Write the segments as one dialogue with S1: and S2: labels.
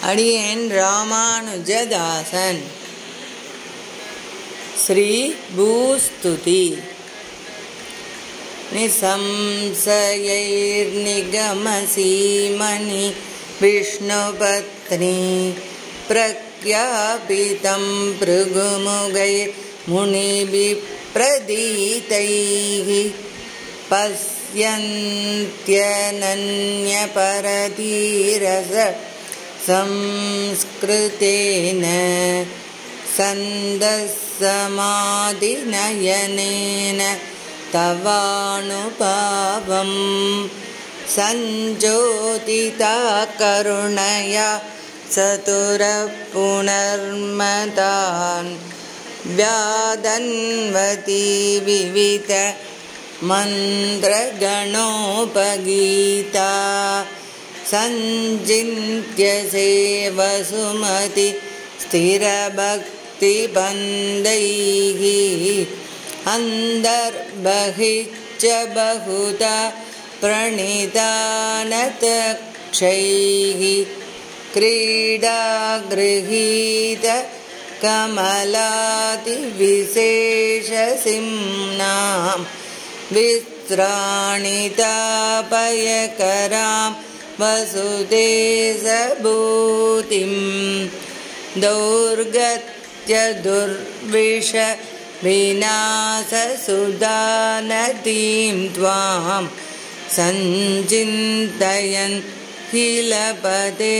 S1: अडियेन् रामानुजदासन् श्री भूस्तुति निसंशयैर्निगमसीमनि विष्णुपत्नी प्रख्यापितं भृगुमुखैर्मुनिभिः पश्यन्त्यनन्यपरधीरस संस्कृतेन सन्दस्समाधिनयनेन तवानुभावं सञ्ज्योतिता करुणया चतुरपुनर्मतान् व्यादन्वती विविध मन्त्रगणोपगीता सञ्चिन्त्य वसुमति स्थिरभक्तिबन्धैः अन्तर्बहिश्च बहुधा प्रणितानतक्षैः क्रीडागृहीत कमलादिविशेषसिंनां विस्त्राणितापयकरां वसुते सबूतिं दौर्गत्य दुर्विष विनाशसुधानदीं त्वां सञ्चिन्तयन् किलपदे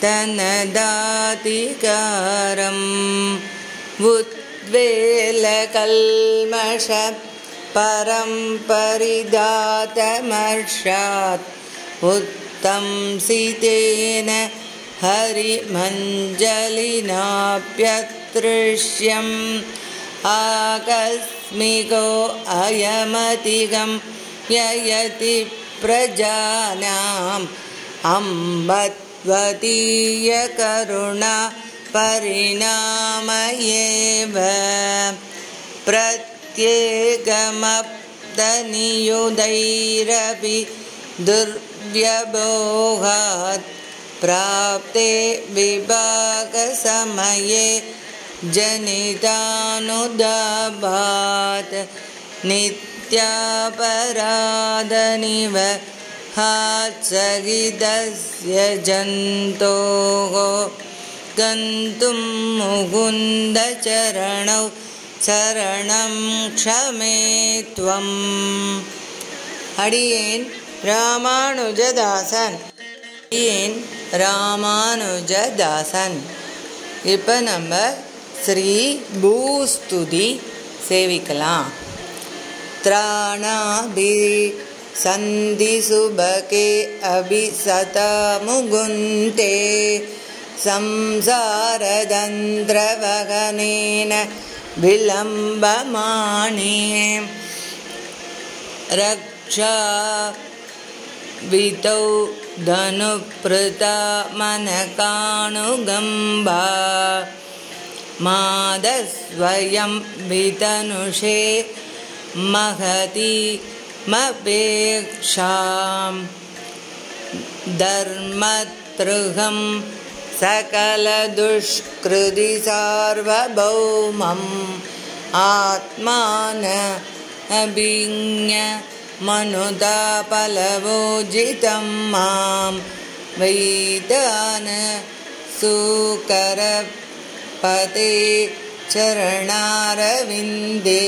S1: तनदातिकारम् उद्वेलकल्मष परं परिदातमर्षात् उत्तंसितेन हरिमञ्जलिनाप्यतृष्यम् आकस्मिको अयमतिगं ययति प्रजानाम् अम्बत्वतीय करुणा परिणामयेव प्रत्येकमप्तनियुधैरपि दुर्व्यवोहात् प्राप्ते विभागसमये जनितानुदाभात् नित्यापराधनिव हात्सहितस्य जन्तोः गन्तुं मुकुन्दचरणौ शरणं क्षमे त्वम् अडियेन् रामानुजदासन् இப்போ நம்ம ஸ்ரீ பூஸ்துதி சேவிக்கலாம். த்ராணாபி சந்தி சுபகே அபிசதா முகுந்தே சம்சாரதந்திரவகனேன விளம்பமானே ரக்ஷா விதௌ धनुप्रुता मनकानुगम्बा मादस्वयं वितनुषे महती मपेक्षां धर्मतृहं सकलदुष्कृति सार्वभौमम् आत्मान अभिज्ञ मनुदापलवोजितं मां वैदान सुकरपते चरणारविन्दे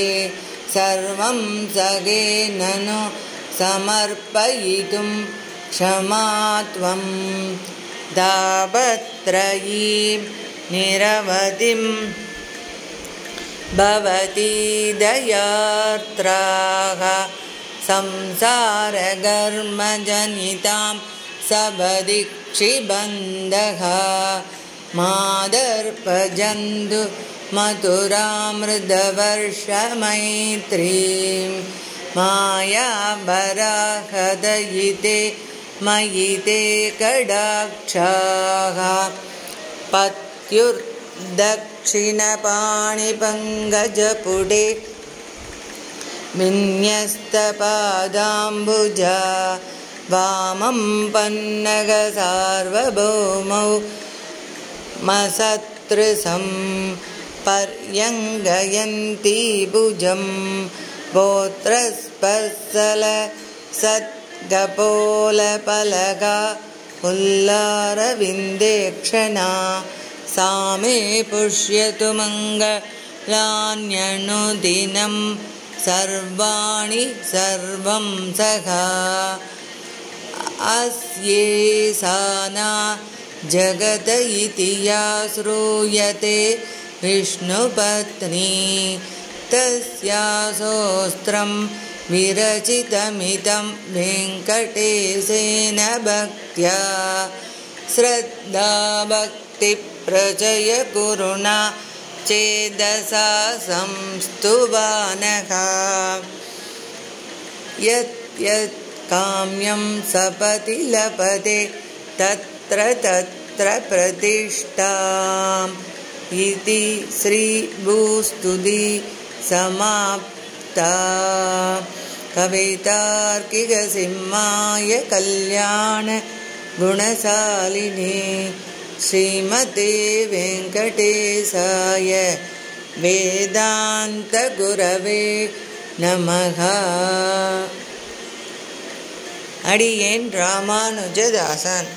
S1: सर्वं सगे ननु समर्पयितुं क्षमा त्वं दावत्रयीं निरवधिं भवती दयार्द्राः संसारगर्मजनितां सबदिक्षिबन्धः मादर्पजन्तु मधुरामृतवर्षमैत्रीं मायाबराहदयिते मयिते कडाक्षाः पत्युर्दक्षिणपाणिपङ्कजपुटे विन्यस्तपादाम्बुजा वामं पन्नगसार्वभौमौ मसतृसं पर्यङ्गयन्ती भुजं गोत्रस्पर्शल सद्गपोलपलगा उल्लारविन्देक्षणा सा मे पुष्यतु मङ्गलान्यनुदिनं सर्वाणि सर्वं सखा अस्येसाना जगत इति या श्रूयते विष्णुपत्नी तस्यास्तोत्रं विरचितमिदं वेङ्कटेशेन भक्त्या श्रद्धा भक्तिप्रचय गुरुणा चेदसा संस्तुवानः यत् यत् काम्यं सपति लभते तत्र तत्र प्रतिष्ठाम् इति श्रीभूस्तुति समाप्ता कवितार्किकसिंहाय कल्याण गुणशालिने श्रीमते वेङ्कटेशाय वेदान्तगुरवे नमः। अडियेन् रामानुजदासन्।